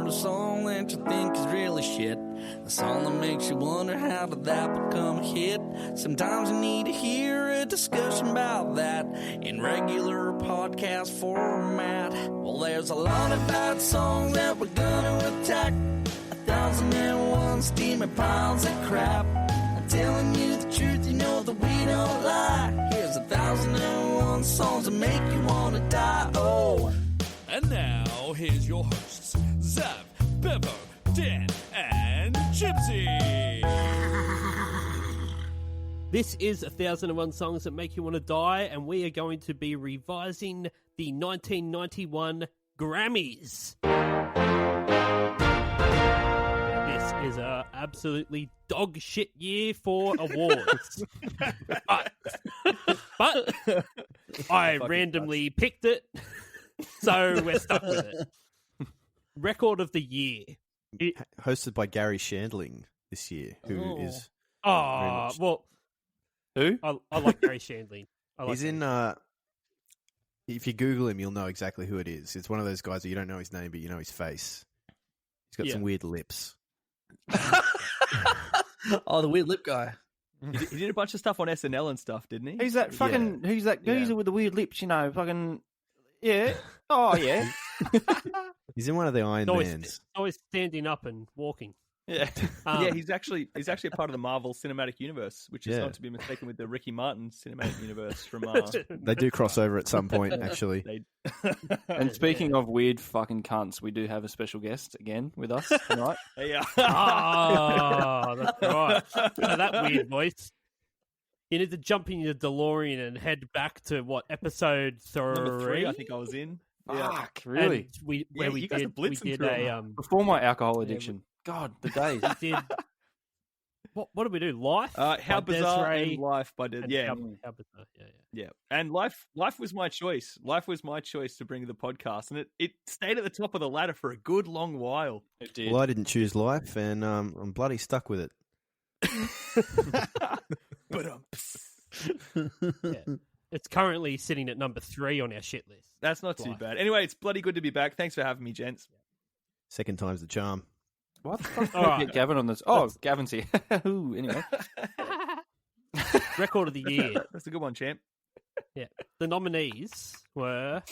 heard a song that you think is really shit? A song that makes you wonder how did that become a hit? Sometimes you need to hear a discussion about that in regular podcast format. Well, there's a lot of bad songs that we're gonna attack. 1,001 steaming piles of crap. I'm telling you the truth, you know that we don't lie. Here's 1,001 songs that make you wanna die. Oh. And now, here's your hosts, Zav, Bevo, Dan, and Gypsy. This is 1,001 Songs That Make You Want to Die, and we are going to be revising the 1991 Grammys. This is a absolutely dog shit year for awards. but I randomly picked it. So we're stuck with it. Record of the year. Hosted by Gary Shandling this year, who is... Oh, well... Who? I like Gary Shandling. He's in... if you Google him, you'll know exactly who it is. It's one of those guys that you don't know his name, but you know his face. He's got some weird lips. Oh, the weird lip guy. He did a bunch of stuff on SNL and stuff, didn't he? Who's that fucking... Who's that geezer with the weird lips, you know? Fucking... Yeah. Oh, yeah. He's in one of the Iron Mans. Always standing up and walking. Yeah. Yeah, he's actually a part of the Marvel Cinematic Universe, which is not to be mistaken with the Ricky Martin Cinematic Universe from... They do cross over at some point, actually. And speaking of weird fucking cunts, we do have a special guest again with us tonight. Yeah. Oh, that's right. So that weird voice. You need to jump in your DeLorean and head back to episode 3? Number 3, I think I was in. Fuck, really? And we did a before my alcohol addiction. God, the days. We did. What did we do? Life? How Bizarre Desiree, and Life by Desiree. Yeah. How Bizarre. Yeah. And Life was my choice. Life was my choice to bring to the podcast, and it stayed at the top of the ladder for a good long while. It did. Well, I didn't choose Life, and I'm bloody stuck with it. But It's currently sitting at number 3 on our shit list. that's not too bad. Anyway, it's bloody good to be back. Thanks for having me, gents. Second time's the charm. What the fuck? All right. Get Gavin on this. Oh, Gavin's here. Ooh, anyway. Record of the year. That's a good one, champ. Yeah. The nominees were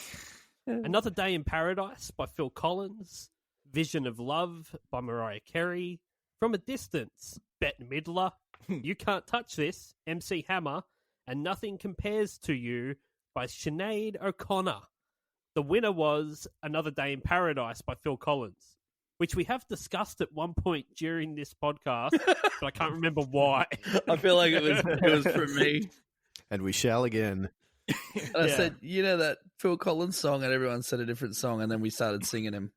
Another Day in Paradise by Phil Collins, Vision of Love by Mariah Carey, From a Distance, Bette Midler, You Can't Touch This, MC Hammer, and Nothing Compares to You by Sinead O'Connor. The winner was Another Day in Paradise by Phil Collins, which we have discussed at one point during this podcast, but I can't remember why. I feel like it was for me. And we shall again. And I said, you know that Phil Collins song, and everyone said a different song, and then we started singing him.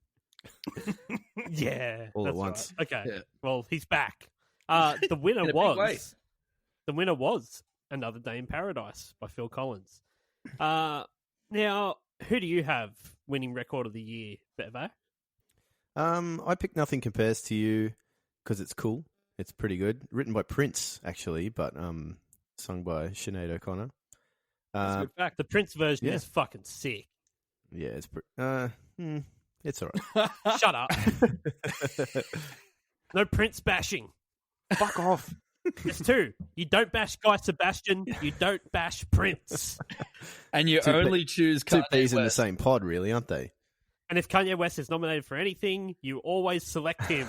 Yeah. All at that's once. right. Okay. Yeah. Well, he's back. The winner In a big way. was Another Day in Paradise by Phil Collins. Now, who do you have winning record of the year, Bevo? I picked Nothing Compares to You because it's cool. It's pretty good. Written by Prince, actually, but sung by Sinead O'Connor. That's a good fact. The Prince version is fucking sick. Yeah, it's all right. Shut up. No Prince bashing. Fuck off. There's 2. You don't bash Guy Sebastian. You don't bash Prince. And you only choose Two Kanye peas in the West. same pod, really, aren't they? And if Kanye West is nominated for anything, you always select him.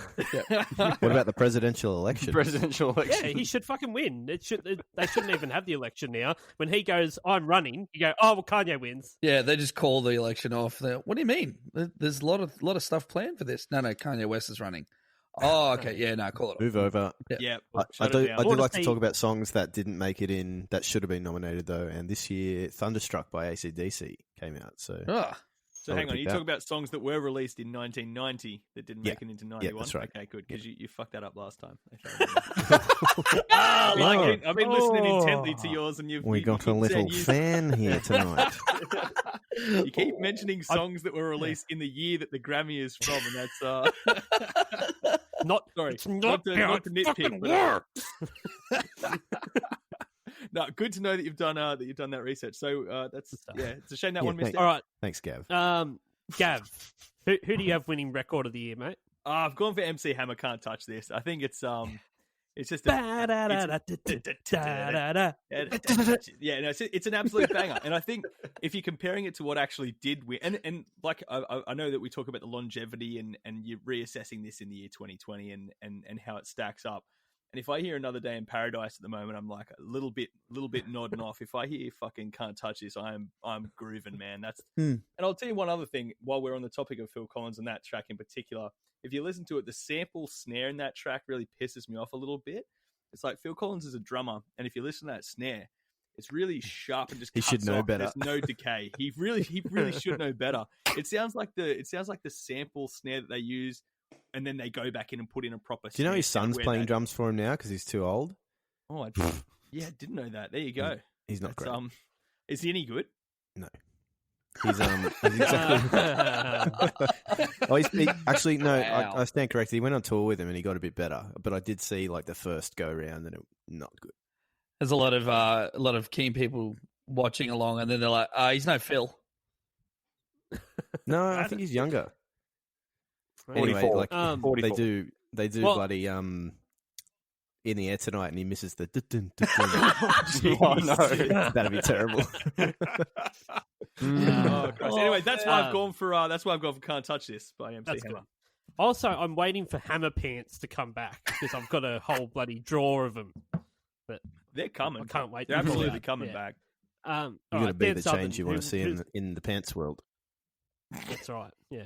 What about the presidential election? Presidential election. Yeah, he should fucking win. They shouldn't even have the election now. When he goes, I'm running, you go, oh, well, Kanye wins. Yeah, they just call the election off. What do you mean? There's a lot of stuff planned for this. No, Kanye West is running. Oh, okay. Yeah, no, call it off. Move over. Yeah. I do like to see- talk about songs that didn't make it in that should have been nominated, though. And this year, Thunderstruck by AC/DC came out. So So I hang would on, pick you that. talk about songs that were released in 1990 that didn't make it into 91? that's right. Okay, good, because you fucked that up last time. I've been listening intently to yours, and we got a little fan here tonight. You keep mentioning songs that were released in the year that the Grammy is from, and that's Not sorry, It's not to how it nitpick, fucking but works. no, good to know that you've done that research. So it's a shame that one missed thanks. out. All right. Thanks, Gav. Gav, who do you have winning record of the year, mate? I've gone for MC Hammer. Can't touch this. I think it's just yeah, no, it's an absolute banger. And I think if you're comparing it to what actually did win, and like I know that we talk about the longevity and you're reassessing this in the year 2020 and how it stacks up. And if I hear Another Day in Paradise at the moment, I'm like a little bit nodding off. If I hear fucking Can't Touch This, I'm grooving, man. That's And I'll tell you one other thing while we're on the topic of Phil Collins and that track in particular. If you listen to it, the sample snare in that track really pisses me off a little bit. It's like Phil Collins is a drummer, and if you listen to that snare, it's really sharp and just He cuts should know off. better. There's no decay. He really should know better. It sounds like the sample snare that they use, and then they go back in and put in a proper. Do you know his snare son's where playing that- drums for him now because he's too old? Oh, I didn't know that. There you go. He's not That's, great. Is he any good? No. He's exactly. Actually no. Wow. I stand corrected. He went on tour with him and he got a bit better. But I did see like the first go round and it not good. There's a lot of keen people watching along, and then they're like, "He's no Phil." No, I think he's younger. Anyway, 44. like 44. they do Well- bloody In the Air Tonight, and he misses the. Oh, no. That'd be terrible. Oh, Christ. Anyway, that's why I've gone for Can't Touch This by MC That's Hammer. good. Also, I'm waiting for Hammer Pants to come back because I've got a whole bloody drawer of them. But They're coming. I can't wait. They're to pull absolutely out. coming Yeah. back. You all got to right, be Dan the Southern, change you want to see who's- in the pants world. That's right. Yeah,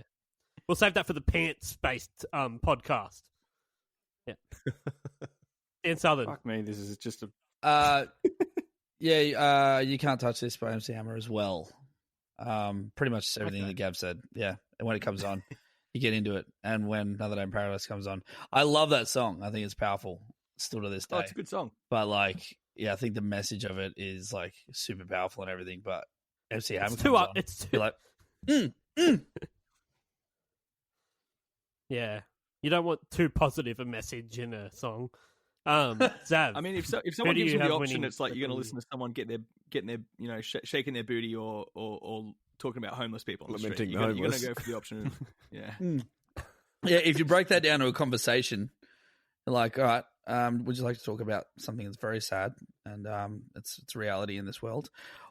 we'll save that for the pants-based podcast. Yeah. Dan Southern. Fuck me, this is just a... You Can't Touch This by MC Hammer as well. Pretty much everything that Gav said. Yeah, and when it comes on, you get into it. And when Another Day in Paradise comes on, I love that song. I think it's powerful still to this day. Oh, it's a good song. But like, yeah, I think the message of it is like super powerful and everything. But MC Hammer It's comes too on, up. It's too. you're like, Yeah, you don't want too positive a message in a song. Zav. I mean, if someone do gives you you the have option, winning it's like you're going to record? listen to someone getting their shaking their booty or talking about homeless people on the street. Lamenting You're the going to homeless. go for the option of yeah. yeah. If you break that down to a conversation, you're like, all right, would you like to talk about something that's very sad and it's reality in this world,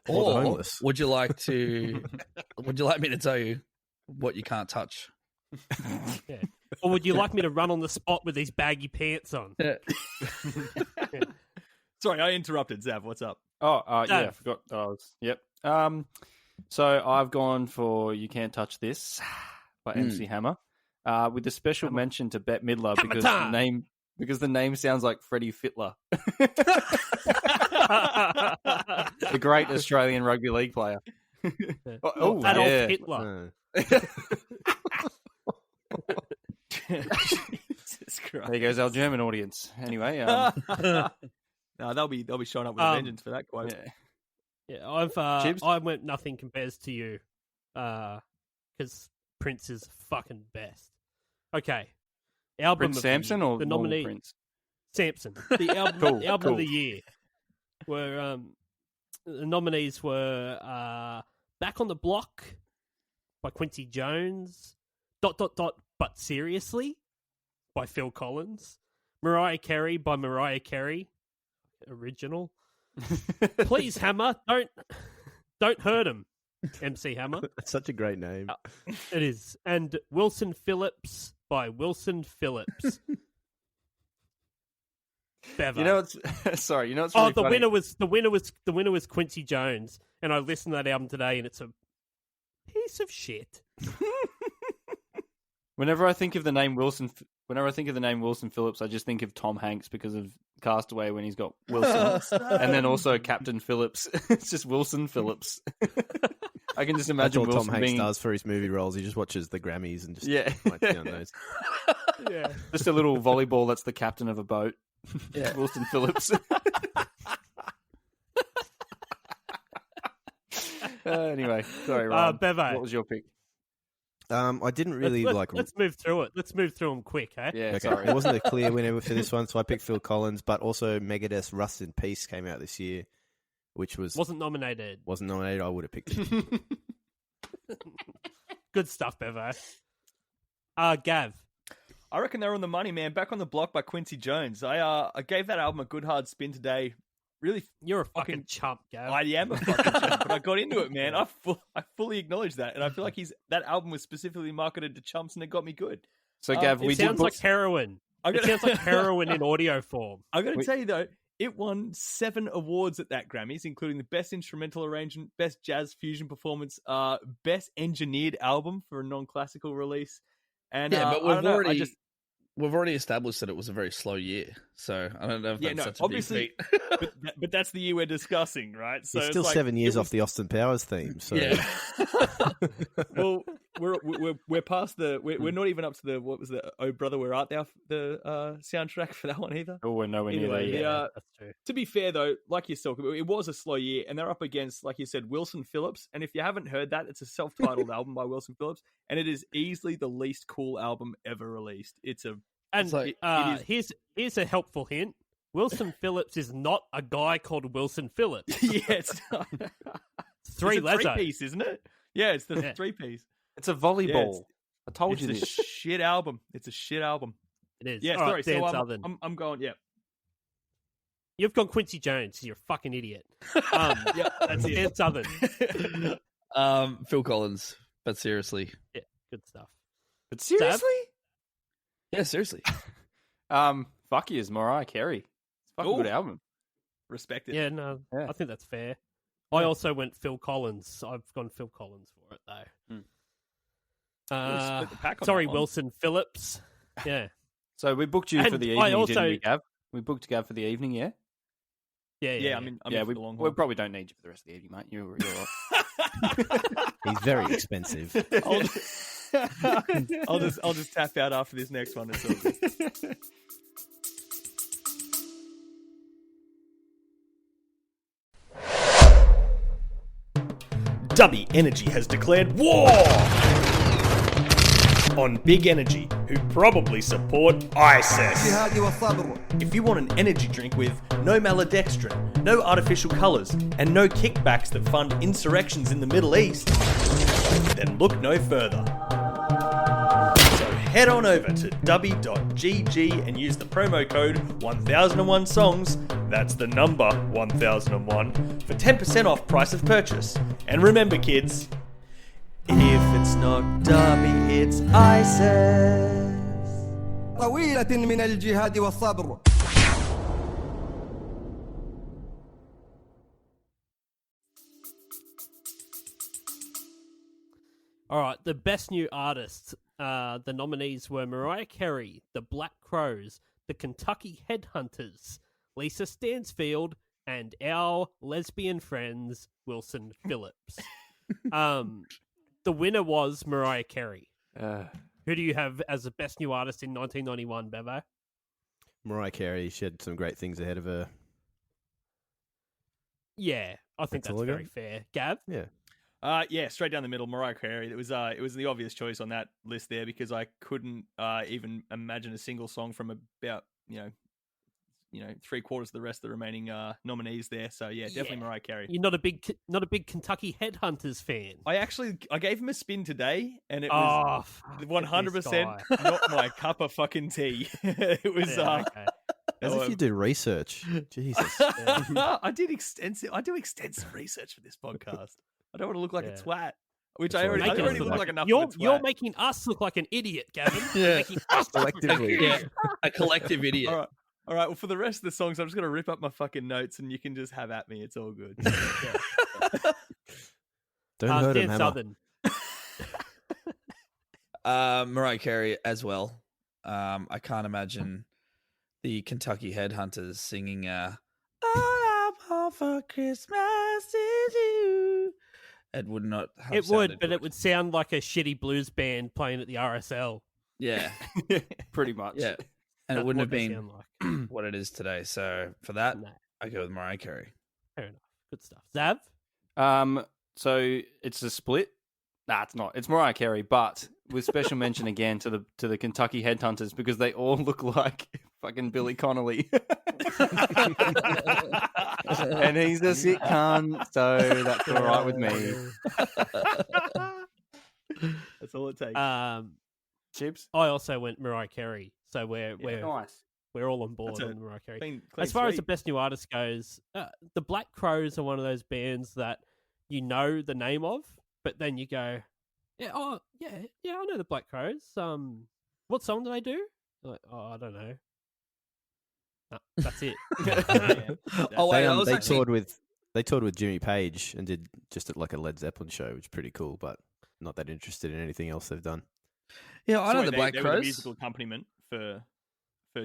Or the or homeless. would you like to? Would you like me to tell you what you can't touch? Yeah. Or would you like me to run on the spot with these baggy pants on? Yeah. Sorry, I interrupted. Zav, what's up? Oh, yeah, I Dave. forgot. Yep. So I've gone for You Can't Touch This by MC Hammer, with a special mention to Bette Midler Hammer time! because the name sounds like Freddie Fittler, the great Australian rugby league player. Oh, Adolf yeah. Hitler. Jesus Christ. There goes our German audience. Anyway, No, they'll be showing up with a vengeance for that quote. yeah. Yeah, Jibs? I went Nothing Compares to You, because Prince is fucking best. Okay, album Prince of the Samson year. or the normal nominee Prince? Samson. The album, Cool, the album of cool. the year were the nominees were Back on the Block by Quincy Jones, ... But Seriously by Phil Collins, Mariah Carey by Mariah Carey, original. Please Hammer, don't hurt him, MC Hammer. That's such a great name. It is, and Wilson Phillips by Wilson Phillips. Bever. You know what's sorry. You know what's Oh, really the funny? winner was Quincy Jones, and I listened to that album today, and it's a piece of shit. Whenever I think of the name Wilson Phillips, I just think of Tom Hanks because of Castaway when he's got Wilson, and then also Captain Phillips. It's just Wilson Phillips. I can just That's imagine all Wilson Tom Hanks being does for his movie roles. He just watches the Grammys and just Yeah. writes down those. Yeah. just a little volleyball that's the captain of a boat. Yeah. Wilson Phillips. Anyway, sorry, Ryan. Bevo. What was your pick? I didn't really like. Let's move through it. Let's move through them quick, eh? Yeah, Okay, sorry. it wasn't a clear winner for this one, so I picked Phil Collins. But also Megadeth's "Rust in Peace" came out this year, which wasn't Wasn't nominated. nominated. I would have picked it. Good stuff, Bevo. Gav. I reckon they're on the money, man. Back on the Block by Quincy Jones. I gave that album a good hard spin today. Really, You're a fucking chump, Gav. I am a fucking chump, but I got into it, man. I fully acknowledge that, and I feel like that album was specifically marketed to chumps, and it got me good. So, Gav, it sounds like heroin. It sounds like heroin in audio form. I got to tell you though, it won 7 awards at that Grammys, including the Best Instrumental Arrangement, Best Jazz Fusion Performance, Best Engineered Album for a non-classical release. And but we've already established that it was a very slow year, so I don't know if that's such a obviously, big feat. but that's the year we're discussing, right? So It's still 7 years off the Austin Powers theme. So. Yeah. Well, we're past we're not even up to the what was the Oh Brother Where Art Thou the soundtrack for that one either. Oh, we're nowhere near Anyway, there. That's true. To be fair though, like yourself, it was a slow year, and they're up against, like you said, Wilson Phillips. And if you haven't heard that, it's a self-titled album by Wilson Phillips, and it is easily the least cool album ever released. It's a And like- here's a helpful hint. Wilson Phillips is not a guy called Wilson Phillips. yeah, it's not. Three It's a lezo. three-piece, isn't it? Yeah, it's the Yeah. three-piece. It's a volleyball. Yeah, I told It's you a this. shit album. It's a shit album. It is. Yeah, All sorry. right, So Dan Southern. I'm going. Yeah, You've gone Quincy Jones. You're a fucking idiot. yeah. That's it. Dan Southern. Phil Collins, but seriously. Yeah, good stuff. But seriously? Yeah, seriously. Fuck you, is Mariah Carey. It's a fucking Ooh. good album. Respect it. Yeah, no, Yeah. I think that's fair. I also went Phil Collins. I've gone Phil Collins for it, though. Really split the pack on Sorry, that one. Wilson Phillips. Yeah. So we booked you for And the I evening, also- didn't we, Gav? We booked Gav for the evening, yeah? Yeah, I'm in yeah, for we the long haul. probably don't need you for the rest of the evening, mate. You're all right. He's very expensive. I'll just tap out after this next one. It's all good. Dubby Energy has declared war on Big Energy, who probably support ISIS. If you want an energy drink with no maltodextrin, no artificial colours, and no kickbacks that fund insurrections in the Middle East, then look no further. So head on over to dubby.gg and use the promo code 1001songs, that's the number 1001, for 10% off price of purchase. And remember, kids, if it's not Dubby, it's ISIS. طويلة من الجهاد والصبر. All right, the best new artists. The nominees were Mariah Carey, the Black Crowes, the Kentucky Headhunters, Lisa Stansfield, and our lesbian friends, Wilson Phillips. The winner was Mariah Carey. Who do you have as the best new artist in 1991, Bevo? Mariah Carey, she had some great things ahead of her. Yeah, I think That's all that's I got. very fair. Gav? Yeah. Yeah, straight down the middle, Mariah Carey. It was the obvious choice on that list there because I couldn't even imagine a single song from about three quarters of the rest of the remaining nominees there. So yeah, definitely Mariah Carey. You're not a big Kentucky Headhunters fan. I gave him a spin today, and it was 100% not my cup of fucking tea. It was okay. As if you do research. Jesus. I do extensive research for this podcast. I don't want to look like a twat, which I already look like enough. You're making us look like an idiot, Gavin. Yeah. Making us Collectively. Yeah, a collective idiot. All right. Well, for the rest of the songs, I'm just gonna rip up my fucking notes, and you can just have at me. It's all good. Don't hurt Dan him, Hammer. Southern. Mariah Carey as well. I can't imagine the Kentucky Headhunters singing "All I Want for Christmas Is You." It would not. Have It would, sounded but good. it would sound like a shitty blues band playing at the RSL. Yeah, Pretty much. yeah, and That's it wouldn't what have they been sound like. what it is today. So for that, No, I go with Mariah Carey. fair enough. Good stuff. Zav? So it's a split. Nah, it's not. It's Mariah Carey, but with special mention again to the Kentucky Headhunters because they all look like fucking Billy Connolly. And he's a sick cunt, so that's all right with me. That's all it takes. Chips. I also went Mariah Carey, so we're Nice. we're all on board That's a on Mariah Carey. Clean As far as the sweep. best new artist goes, the Black Crowes are one of those bands that you know the name of, but then you go, I know the Black Crowes. What song do they do? Like, I don't know. No, that's it. Oh wait, They, I was they actually toured with Jimmy Page and did just like a Led Zeppelin show, which is pretty cool. But not that interested in anything else they've done. yeah, I know So the Black they were the Crowes. musical accompaniment for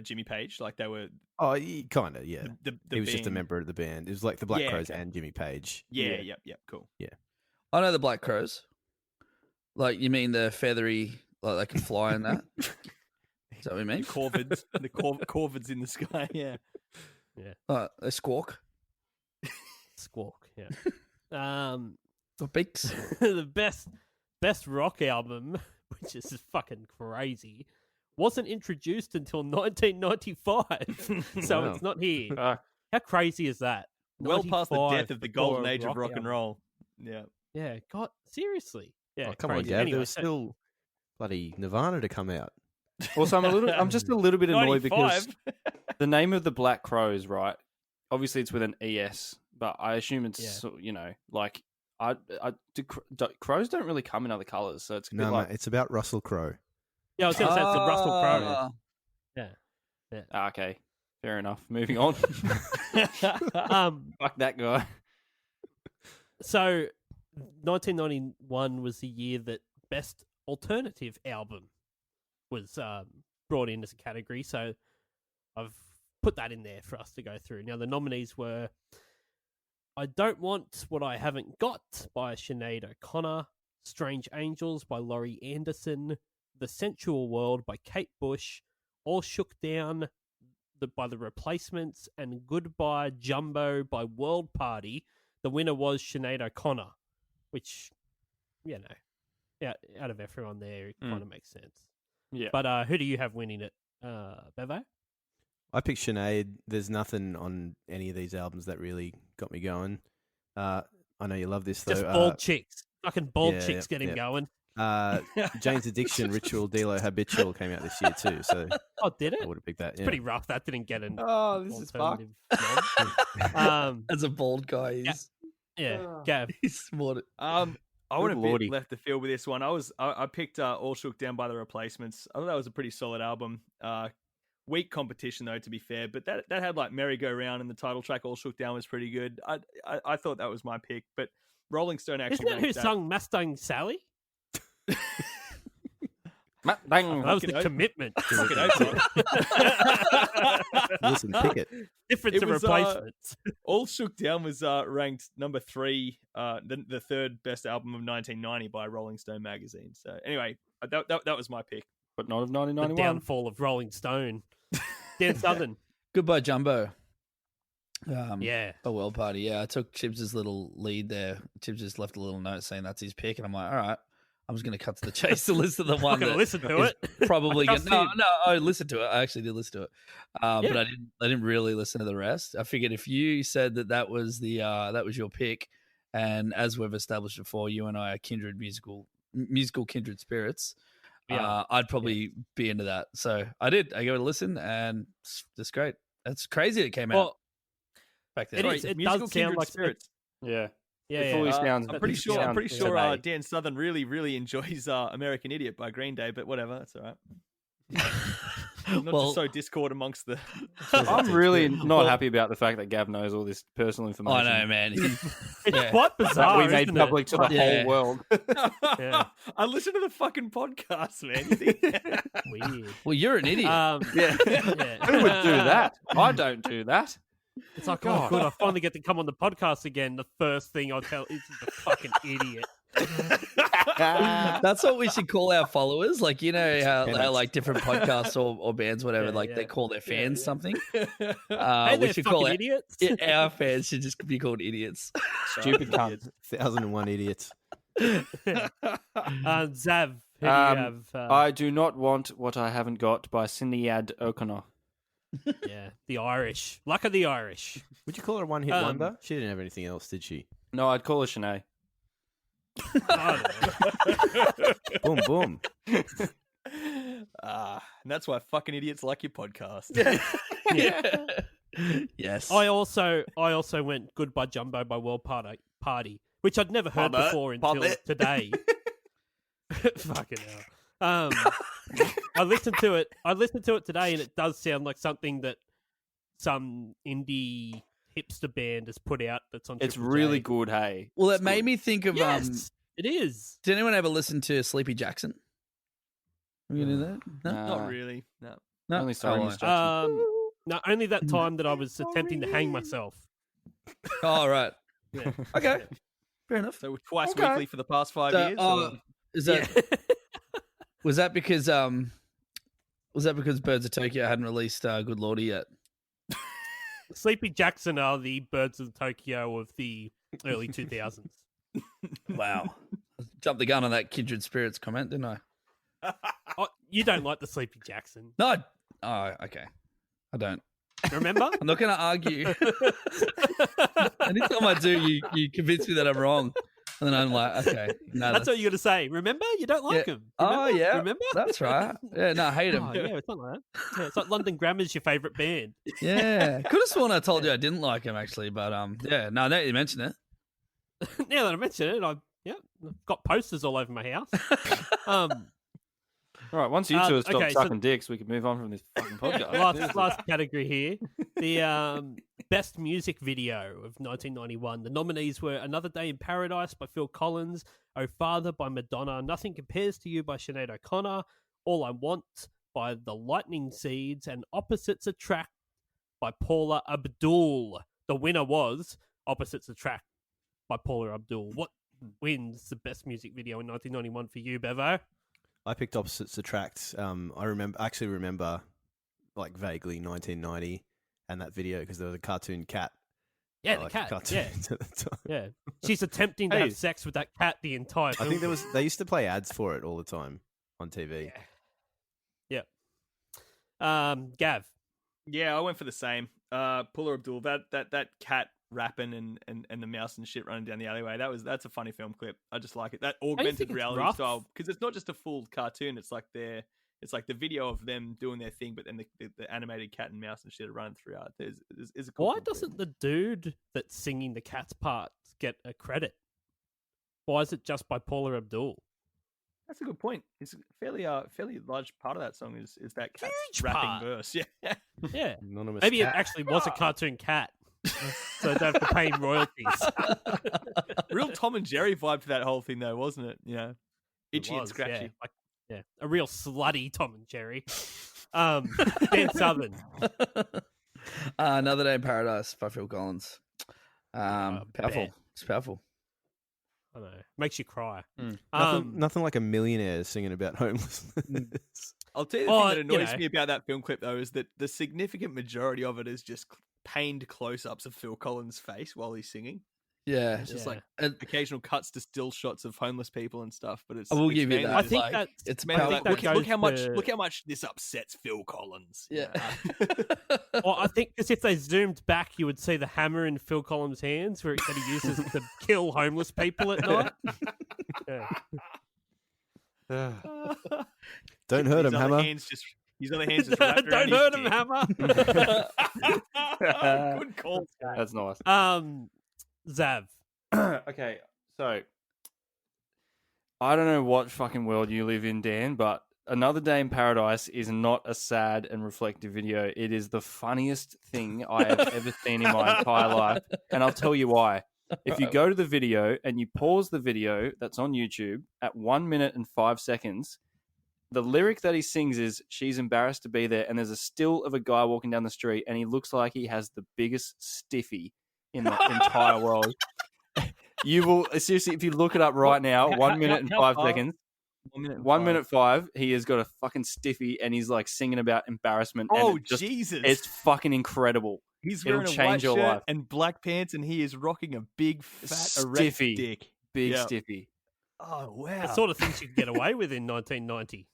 Jimmy Page. Like they were Oh, kind of, yeah. the He was just a band- member of the band. It was like the Black Yeah, Crowes okay. and Jimmy Page. Yeah, yep, cool. I know the Black Crows. Like you mean the feathery, like they can fly in that? Is that what you mean? The corvids, the corvids in the sky. Yeah. They squawk. Squawk. Yeah. Or beaks. The best rock album, which is fucking crazy, wasn't introduced until 1995, so Wow. it's not here. Fuck. How crazy is that? Well past the 95 death of the for golden a age of rock and album. roll. Yeah. Yeah, God, seriously. Yeah, Oh, come on, crazy. Gav. Anyway, There was so- still bloody Nirvana to come out. Also, I'm just a little bit annoyed because 95. the name of the Black Crows, right? Obviously, it's with an ES, but I assume it's like crows don't really come in other colors, so it's a bit No, like mate, it's about Russell Crowe. Yeah, I was going to say it's the Russell Crowe. Ah. okay, fair enough. Moving on. Fuck that guy. So 1991 was the year that Best Alternative Album was brought in as a category, so I've put that in there for us to go through. Now, the nominees were I Don't Want What I Haven't Got by Sinead O'Connor, Strange Angels by Laurie Anderson, The Sensual World by Kate Bush, All Shook Down by The Replacements, and Goodbye Jumbo by World Party. The winner was Sinead O'Connor, which, out of everyone there, it kind of makes sense. Yeah. But who do you have winning it, Bevo? I picked Sinead. There's nothing on any of these albums that really got me going. I know you love this, though. Just bald chicks. Fucking bald yeah, chicks get him yeah. going. Jane's Addiction, Ritual, Delo, Habitual came out this year, too. So Oh, did I it? would have picked that. It's Yeah. pretty rough. That didn't get an Oh, this is fucked. alternative. As a bald guy, Yeah, Gav. he's more. I went a bit lordy. left the field with this one. I picked All Shook Down by The Replacements. I thought that was a pretty solid album. Weak competition though, to be fair, but that had like Merry Go Round, and the title track All Shook Down was pretty good. I thought that was my pick, but Rolling Stone actually Isn't that who ranked sung Mustang Sally? Bang. That was Fucking the oath. commitment. Fucking oath. Listen, pick it. Different It to was, replacements. All Shook Down was ranked number 3, the third best album of 1990 by Rolling Stone magazine. So anyway, that was my pick. But not of The 1991. downfall of Rolling Stone. Dan Southern. Goodbye, Jumbo. Yeah. A World Party. Yeah, I took Chibs' little lead there. Chibs just left a little note saying that's his pick, and I'm like, all right, I'm just going to cut to the chase to listen to the I'm one going to that listen to is it. probably Trust gonna, him. no, I listened to it. I actually did listen to it, but I didn't really listen to the rest. I figured if you said that was that was your pick, and as we've established before, you and I are kindred musical kindred spirits. Yeah. I'd probably be into that. So I did. I gave it a listen, and it's just great. It's crazy it came out Well, back then. it Sorry, is. It musical does sound kindred like spirits. Yeah. Yeah, It yeah. fully sounds. I'm pretty sure. sounds I'm today. Dan Southern really enjoys American Idiot by Green Day, but whatever, that's all right. Not Well- to sow discord amongst the. I'm really not happy about the fact that Gav knows all this personal information. I know, man. It's quite That bizarre. we made isn't public to the Yeah. whole world. Yeah. I listen to the fucking podcast, man. You think- it? Weird. Well, you're an idiot. Yeah. Yeah. Who would do that? I don't do that. It's like, oh, good, I finally get to come on the podcast again. The first thing I'll tell is the fucking idiot. That's what we should call our followers. Like, you know how like different podcasts or bands, whatever, Yeah, like yeah. they call their fans something. Hey, We they're should fucking call it. idiots. Our fans should just be called idiots. Stupid cunt. 1001 idiots. Zav, who do you have? I do not want what I haven't got by Sinead O'Connor. Yeah, the Irish. Luck of the Irish. Would you call her a one-hit Um, wonder? She didn't have anything else, did she? No, I'd call her Sinead. I don't know. Boom, boom. And that's why fucking idiots like your podcast. Yes. I also went Goodbye Jumbo by World Party, which I'd never heard Pop it, before pop until it. today. Fucking hell. I listened to it today, and it does sound like something that some indie hipster band has put out. That's on. It's Triple really J. good. Hey, Well, it It's made good. me think of Yes, it is. Did anyone ever listen to Sleepy Jackson? Are you gonna do that? No. Not really. No. No. Only sorry, Oh, Miss Jackson. No, only that time that I was attempting to hang myself. oh, right. Yeah. Okay. Fair enough. So twice Okay. weekly for the past 5 So, years. is that was that because Birds of Tokyo hadn't released Good Lordy yet? Sleepy Jackson are the Birds of Tokyo of the early 2000s. Wow. Jumped the gun on that Kindred Spirits comment, didn't I? Oh, you don't like the Sleepy Jackson. No. Oh, okay. I don't. Remember? I'm not going to argue. Anytime I do, you convince me that I'm wrong. And then I'm like, okay. No, That's what you got to say. Remember? You don't like Yeah. him. Oh, Remember? yeah. Remember? That's right. Yeah, no, I hate him. Oh, yeah, it's not like that. Yeah, it's like London Grammar's your favourite band. Yeah. Could have sworn I told you I didn't like him, actually. But, yeah. No, now you mention it. Now that I mention it, I've got posters all over my house. All right, once you two have stopped okay, so- sucking dicks, we can move on from this fucking podcast. last category here. The best music video of 1991. The nominees were Another Day in Paradise by Phil Collins, Oh Father by Madonna, Nothing Compares to You by Sinead O'Connor, All I Want by The Lightning Seeds, and Opposites Attract by Paula Abdul. The winner was Opposites Attract by Paula Abdul. What wins the best music video in 1991 for you, Bevo? I picked Opposites Attract. I remember like vaguely 1990 and that video because there was a cartoon cat. Yeah, I the liked cat. cartoons at the time. Yeah. She's attempting to have sex with that cat the entire I film. think they used to play ads for it all the time on TV. Yeah. Gav. Yeah, I went for the same. Paula Abdul, that cat rapping and the mouse and shit running down the alleyway. That's a funny film clip. I just like it. That augmented think it's reality rough? style, because it's not just a full cartoon. It's like the video of them doing their thing, but then the animated cat and mouse and shit are running throughout. Is a cool Why film clip. doesn't the dude that's singing the cat's part get a credit? Why is it just by Paula Abdul? That's a good point. It's a fairly large part of that song is that cat's Huge rapping part. verse. Yeah. Yeah. Anonymous Maybe cat. it actually was a cartoon cat. So they have to pay him royalties. Real Tom and Jerry vibe to that whole thing, though, wasn't it? You know, It itchy and was, scratchy. Yeah, a real slutty Tom and Jerry. Ben Southern. Another Day in Paradise by Phil Collins. Powerful. bet. It's powerful. I know. Makes you cry. Nothing like a millionaire singing about homelessness. I'll tell you the Oh, thing that you annoys know. me about that film clip, though, is that the significant majority of it is just pained close-ups of Phil Collins' face while he's singing. Yeah. It's just Yeah. like And occasional cuts to still shots of homeless people and stuff. But it's I will it's give you mainly that. I just think like, that's it's mainly I like, think that look how goes to- much this upsets Phil Collins. Yeah. Well, I think because if they zoomed back, you would see the hammer in Phil Collins' hands where that he uses to kill homeless people at night. Yeah. Don't hurt him, Hammer. His other hands just wrapped around Don't hurt his him, dick. Hammer. Good call. That's nice. Zav. Okay, so I don't know what fucking world you live in, Dan, but Another Day in Paradise is not a sad and reflective video. It is the funniest thing I have ever seen in my entire life, and I'll tell you why. If you go to the video and you pause the video that's on YouTube at 1 minute and 5 seconds, the lyric that he sings is, "She's embarrassed to be there," and there's a still of a guy walking down the street, and he looks like he has the biggest stiffy in the entire world. You will, seriously, if you look it up right now, 1 minute and 5 seconds, 1 minute 5, he has got a fucking stiffy, and he's like singing about embarrassment. Oh, and Jesus. It's fucking incredible. He's It'll wearing a change white your shirt life. and black pants, and he is rocking a big, fat, erect Stiffy. dick. Big Yeah. stiffy. Oh, wow. The sort of things you could get away with in 1990.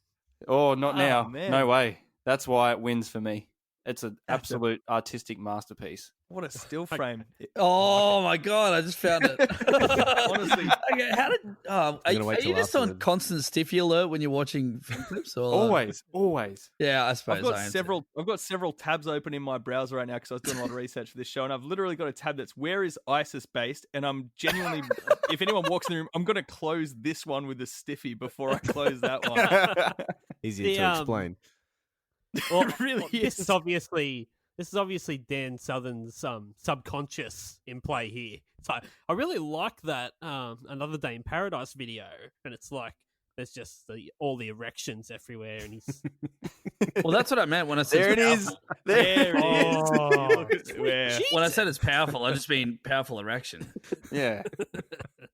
Oh, not Oh, now. man. No way. That's why it wins for me. It's an absolute artistic masterpiece. What a still frame. Oh my god, I just found it. Honestly. Okay, how did are you just on constant stiffy alert when you're watching film clips? Or Always. Yeah, I suppose I've got several tabs open in my browser right now because I was doing a lot of research for this show, and I've literally got a tab that's where is ISIS based, and I'm genuinely, if anyone walks in the room, I'm going to close this one with a stiffy before I close that one. Easier to explain. Well, It really is. This is obviously Dan Southern's subconscious in play here. So I really like that Another Day in Paradise video, and it's like there's just all the erections everywhere, and he's. Well, that's what I meant when I said There it is. There it is. When I said it's powerful, I just mean powerful erection. Yeah.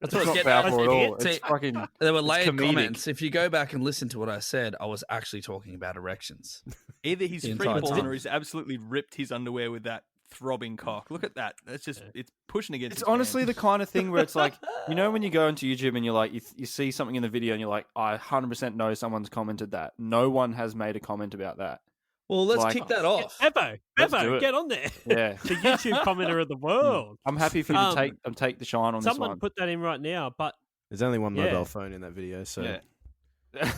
That's what It's not powerful at all. See, It's fucking. There were layered comedic. comments. If you go back and listen to what I said, I was actually talking about erections. Either he's The free entire balling time. or he's absolutely ripped his underwear with that throbbing cock. Look at that. That's just, it's pushing against It's his hand. honestly the kind of thing where it's like, you know, when you go into YouTube and you're like, you see something in the video and you're like, I 100% know someone's commented that. No one has made a comment about that. Well, let's Like- kick that off. Bevo, Let's do it. get on there. Yeah. The YouTube commenter of the world. I'm happy for you to take the shine on this Someone one. put that in right now, but There's only one Yeah. mobile phone in that video, so Yeah.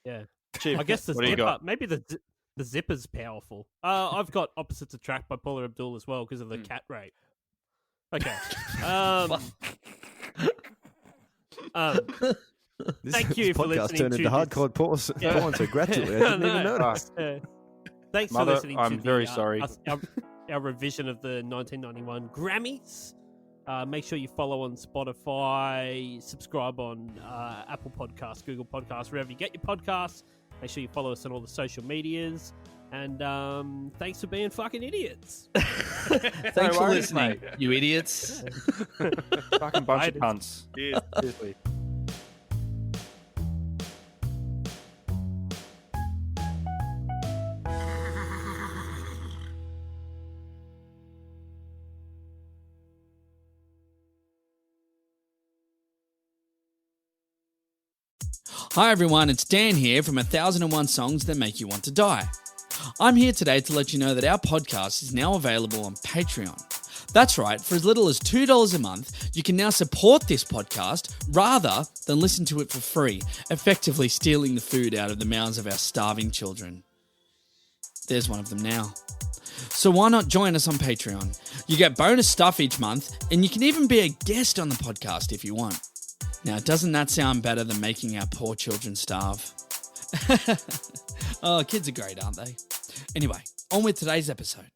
yeah. Chief, I guess the what do you zipper, got? maybe the zipper's powerful. I've got Opposites Attract by Paula Abdul as well because of the cat rape. Okay. Thank you this for podcast listening turned to into this. hardcore porn so gradually. I didn't even No. notice. Thanks Mother, for listening I'm to very sorry. our revision of the 1991 Grammys. Make sure you follow on Spotify, subscribe on Apple Podcasts, Google Podcasts, wherever you get your podcasts. Make sure you follow us on all the social medias. And thanks for being fucking idiots. Thanks for worries, listening, you idiots. Fucking bunch of Bye. cunts. Cheers. Seriously. Hi everyone, it's Dan here from 1001 Songs That Make You Want to Die. I'm here today to let you know that our podcast is now available on Patreon. That's right, for as little as $2 a month, you can now support this podcast rather than listen to it for free, effectively stealing the food out of the mouths of our starving children. There's one of them now. So why not join us on Patreon? You get bonus stuff each month, and you can even be a guest on the podcast if you want. Now, doesn't that sound better than making our poor children starve? Oh, kids are great, aren't they? Anyway, on with today's episode.